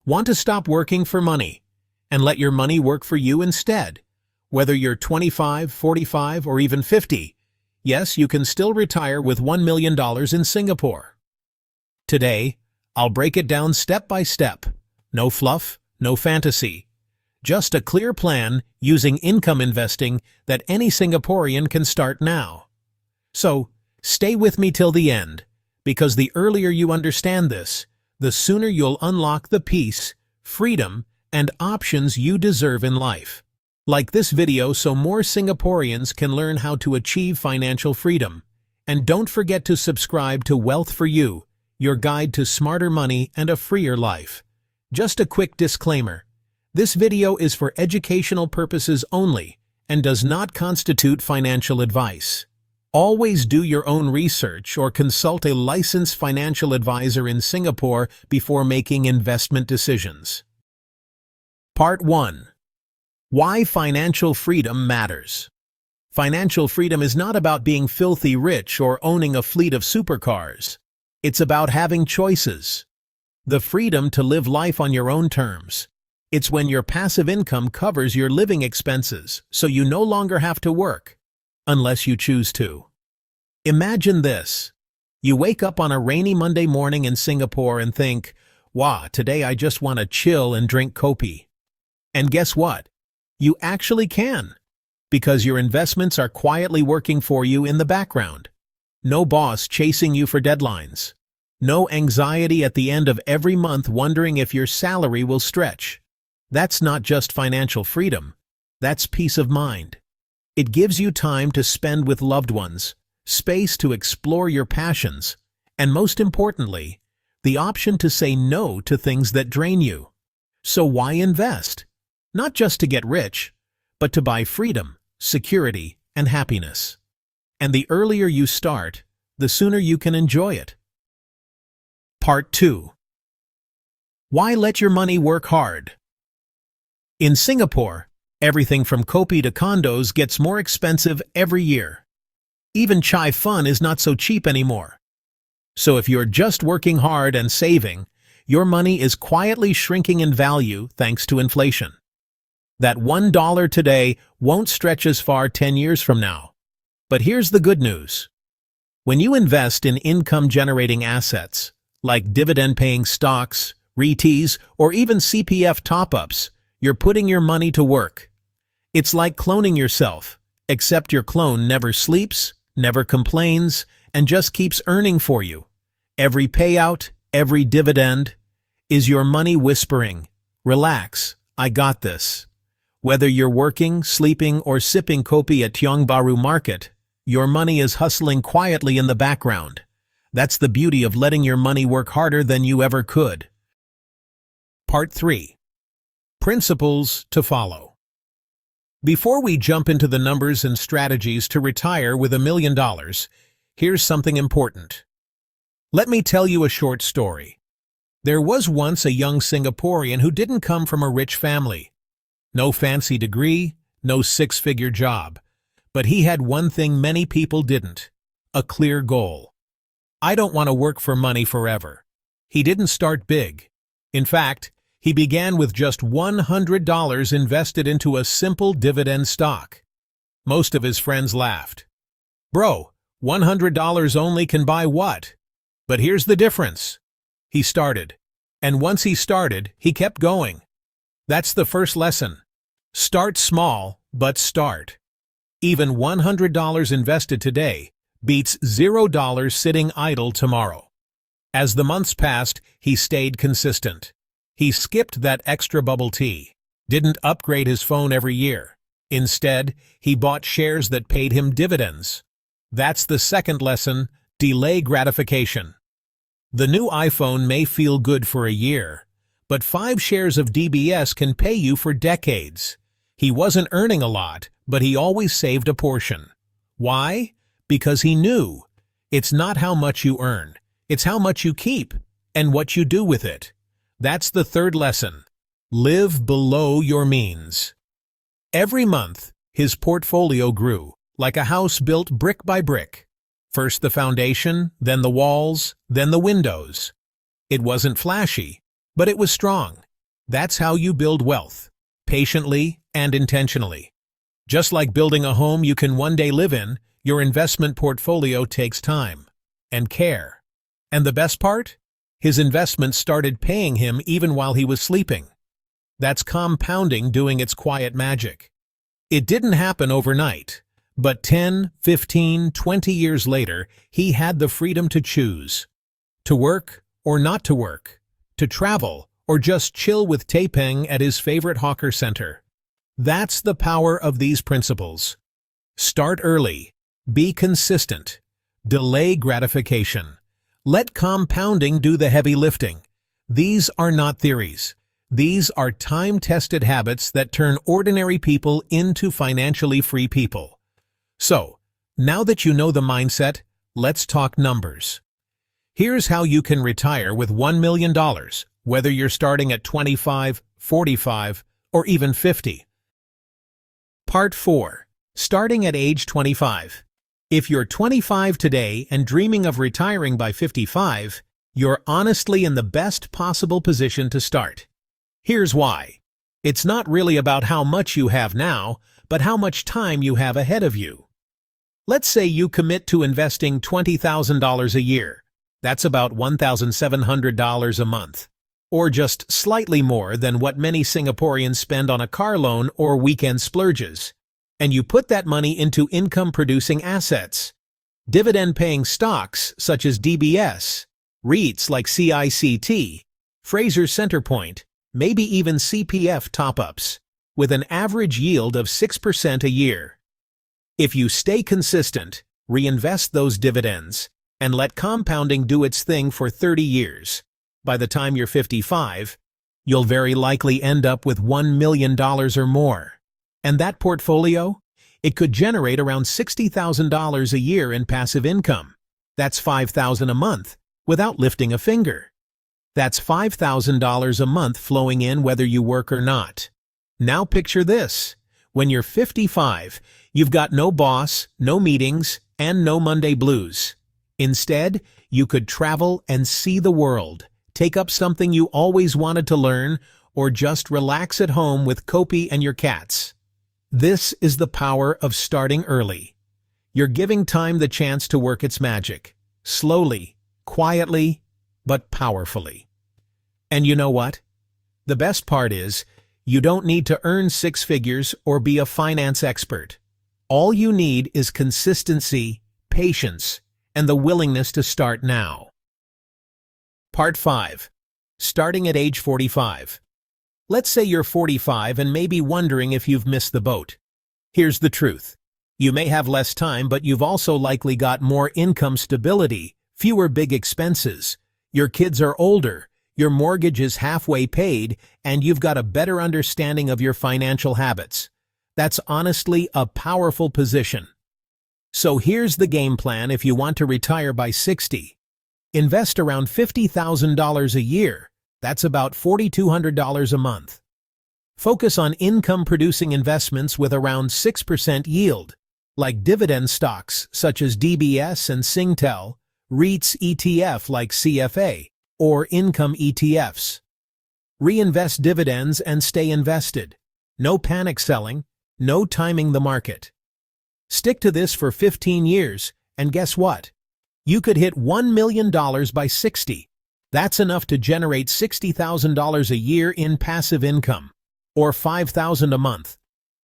Want to stop working for money and let your money work for you instead? Whether you're 25, 45, or even 50, yes, you can still retire with $1 million in Singapore. Today, I'll break it down step by step. No fluff, no fantasy. Just a clear plan using income investing that any Singaporean can start now. So, stay with me till the end, because the earlier you understand this, the sooner you'll unlock the peace, freedom, and options you deserve in life. Like this video so more Singaporeans can learn how to achieve financial freedom. And don't forget to subscribe to WealthForYou, your guide to smarter money and a freer life. Just a quick disclaimer. This video is for educational purposes only and does not constitute financial advice. Always do your own research or consult a licensed financial advisor in Singapore before making investment decisions. Part 1. Why financial freedom matters. Financial freedom is not about being filthy rich or owning a fleet of supercars. It's about having choices. The freedom to live life on your own terms. It's when your passive income covers your living expenses, so you no longer have to work, unless you choose to. Imagine this. You wake up on a rainy Monday morning in Singapore and think, wow, today I just want to chill and drink kopi. And guess what? You actually can, because your investments are quietly working for you in the background. No boss chasing you for deadlines. No anxiety at the end of every month wondering if your salary will stretch. That's not just financial freedom. That's peace of mind. It gives you time to spend with loved ones, space to explore your passions, and most importantly, the option to say no to things that drain you. So why invest? Not just to get rich, but to buy freedom, security, and happiness. And the earlier you start, the sooner you can enjoy it. Part 2. Why let your money work hard? In Singapore, everything from kopi to condos gets more expensive every year. Even chai fun is not so cheap anymore. So if you're just working hard and saving, your money is quietly shrinking in value thanks to inflation. That $1 today won't stretch as far 10 years from now. But here's the good news. When you invest in income-generating assets, like dividend-paying stocks, REITs, or even CPF top-ups, you're putting your money to work. It's like cloning yourself, except your clone never sleeps, never complains, and just keeps earning for you. Every payout, every dividend, is your money whispering, "Relax, I got this." Whether you're working, sleeping, or sipping kopi at Tiong Bahru Market, your money is hustling quietly in the background. That's the beauty of letting your money work harder than you ever could. Part 3. Principles to follow. Before we jump into the numbers and strategies to retire with $1 million, here's something important. Let me tell you a short story. There was once a young Singaporean who didn't come from a rich family. No fancy degree, no six-figure job. But he had one thing many people didn't: a clear goal. I don't want to work for money forever. He didn't start big. In fact, he began with just $100 invested into a simple dividend stock. Most of his friends laughed. Bro, $100 only can buy what? But here's the difference. He started. And once he started, he kept going. That's the first lesson. Start small, but start. Even $100 invested today beats $0 sitting idle tomorrow. As the months passed, he stayed consistent. He skipped that extra bubble tea, didn't upgrade his phone every year. Instead, he bought shares that paid him dividends. That's the second lesson: delay gratification. The new iPhone may feel good for a year, but 5 shares of DBS can pay you for decades. He wasn't earning a lot, but he always saved a portion. Why? Because he knew it's not how much you earn, it's how much you keep and what you do with it. That's the third lesson. Live below your means. Every month, his portfolio grew, like a house built brick by brick. First the foundation, then the walls, then the windows. It wasn't flashy, but it was strong. That's how you build wealth, patiently and intentionally. Just like building a home you can one day live in, your investment portfolio takes time and care. And the best part? His investments started paying him even while he was sleeping. That's compounding doing its quiet magic. It didn't happen overnight, but 10, 15, 20 years later, he had the freedom to choose. To work or not to work, to travel or just chill with Taiping at his favorite hawker center. That's the power of these principles. Start early, be consistent, delay gratification. Let compounding do the heavy lifting. These are not theories. These are time-tested habits that turn ordinary people into financially free people. So, now that you know the mindset, let's talk numbers. Here's how you can retire with $1 million, whether you're starting at 25, 45, or even 50. Part 4. Starting at age 25. If you're 25 today and dreaming of retiring by 55, you're honestly in the best possible position to start. Here's why. It's not really about how much you have now, but how much time you have ahead of you. Let's say you commit to investing $20,000 a year. That's about $1,700 a month, or just slightly more than what many Singaporeans spend on a car loan or weekend splurges. And you put that money into income-producing assets, dividend-paying stocks such as DBS, REITs like CICT, Fraser Centrepoint, maybe even CPF top-ups, with an average yield of 6% a year. If you stay consistent, reinvest those dividends, and let compounding do its thing for 30 years, by the time you're 55, you'll very likely end up with $1 million or more. And that portfolio? It could generate around $60,000 a year in passive income. That's $5,000 a month, without lifting a finger. That's $5,000 a month flowing in whether you work or not. Now picture this. When you're 55, you've got no boss, no meetings, and no Monday blues. Instead, you could travel and see the world, take up something you always wanted to learn, or just relax at home with Kopi and your cats. This is the power of starting early. You're giving time the chance to work its magic, slowly, quietly, but powerfully. And you know what? The best part is, you don't need to earn six figures or be a finance expert. All you need is consistency, patience, and the willingness to start now. Part 5. Starting at age 45. Let's say you're 45 and may be wondering if you've missed the boat. Here's the truth. You may have less time, but you've also likely got more income stability, fewer big expenses. Your kids are older, your mortgage is halfway paid, and you've got a better understanding of your financial habits. That's honestly a powerful position. So here's the game plan if you want to retire by 60. Invest around $50,000 a year. That's about $4,200 a month. Focus on income-producing investments with around 6% yield, like dividend stocks such as DBS and Singtel, REITs ETF like CFA, or income ETFs. Reinvest dividends and stay invested. No panic selling, no timing the market. Stick to this for 15 years, and guess what? You could hit $1 million by 60. That's enough to generate $60,000 a year in passive income, or $5,000 a month.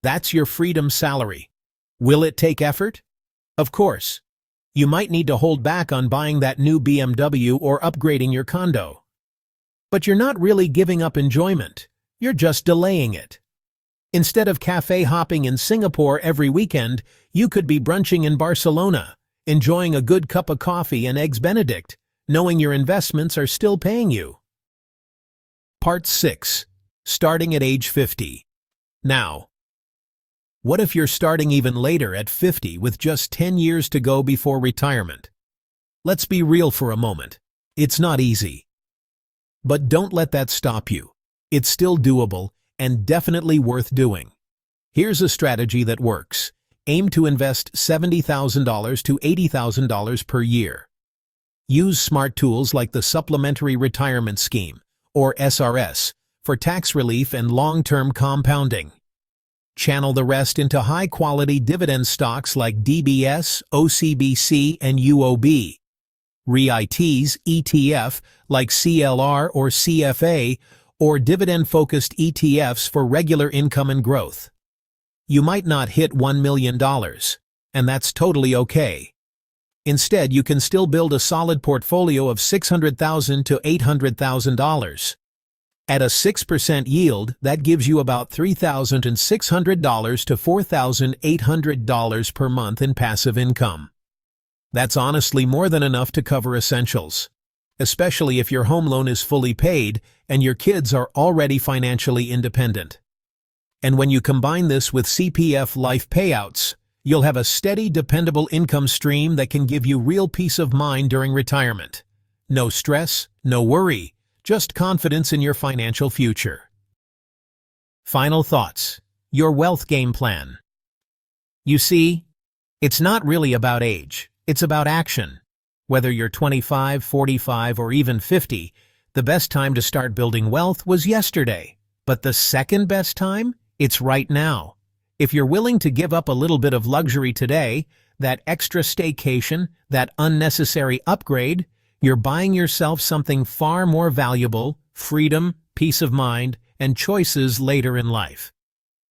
That's your freedom salary. Will it take effort? Of course. You might need to hold back on buying that new BMW or upgrading your condo. But you're not really giving up enjoyment. You're just delaying it. Instead of cafe hopping in Singapore every weekend, you could be brunching in Barcelona, enjoying a good cup of coffee and eggs Benedict, knowing your investments are still paying you. Part 6. Starting at age 50. Now, what if you're starting even later at 50 with just 10 years to go before retirement? Let's be real for a moment. It's not easy. But don't let that stop you. It's still doable and definitely worth doing. Here's a strategy that works. Aim to invest $70,000 to $80,000 per year. Use smart tools like the Supplementary Retirement Scheme, or SRS, for tax relief and long-term compounding. Channel the rest into high-quality dividend stocks like DBS, OCBC, and UOB. REITs ETF like CLR or CFA, or dividend-focused ETFs for regular income and growth. You might not hit $1 million, and that's totally okay. Instead, you can still build a solid portfolio of $600,000 to $800,000. At a 6% yield, that gives you about $3,600 to $4,800 per month in passive income. That's honestly more than enough to cover essentials, especially if your home loan is fully paid and your kids are already financially independent. And when you combine this with CPF life payouts, you'll have a steady, dependable income stream that can give you real peace of mind during retirement. No stress, no worry, just confidence in your financial future. Final thoughts. Your wealth game plan. You see, it's not really about age, it's about action. Whether you're 25, 45, or even 50, the best time to start building wealth was yesterday. But the second best time? It's right now. If you're willing to give up a little bit of luxury today, that extra staycation, that unnecessary upgrade, you're buying yourself something far more valuable: freedom, peace of mind, and choices later in life.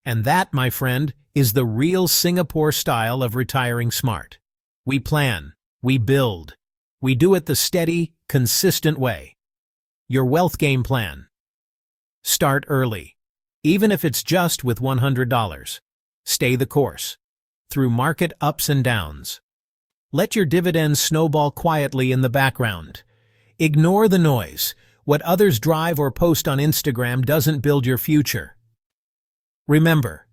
And that, my friend, is the real Singapore style of retiring smart. We plan, we build, we do it the steady, consistent way. Your wealth game plan. Start early, even if it's just with $100. Stay the course, through market ups and downs. Let your dividends snowball quietly in the background. Ignore the noise. What others drive or post on Instagram doesn't build your future. Remember,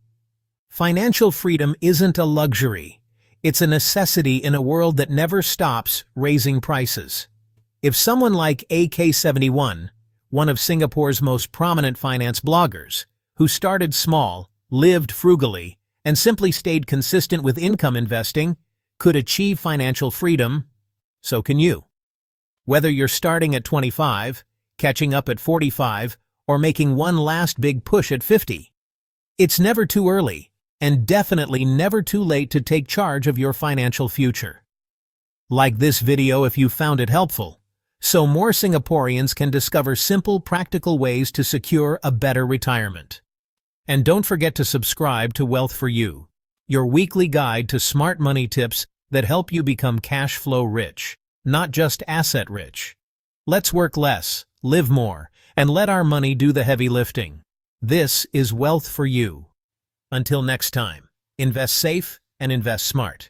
financial freedom isn't a luxury. It's a necessity in a world that never stops raising prices. If someone like AK71, one of Singapore's most prominent finance bloggers, who started small, lived frugally, and simply stayed consistent with income investing, could achieve financial freedom, so can you. Whether you're starting at 25, catching up at 45, or making one last big push at 50, it's never too early, and definitely never too late to take charge of your financial future. Like this video if you found it helpful, so more Singaporeans can discover simple, practical ways to secure a better retirement. And don't forget to subscribe to WealthForYou, your weekly guide to smart money tips that help you become cash flow rich, not just asset rich. Let's work less, live more, and let our money do the heavy lifting. This is WealthForYou. Until next time, invest safe and invest smart.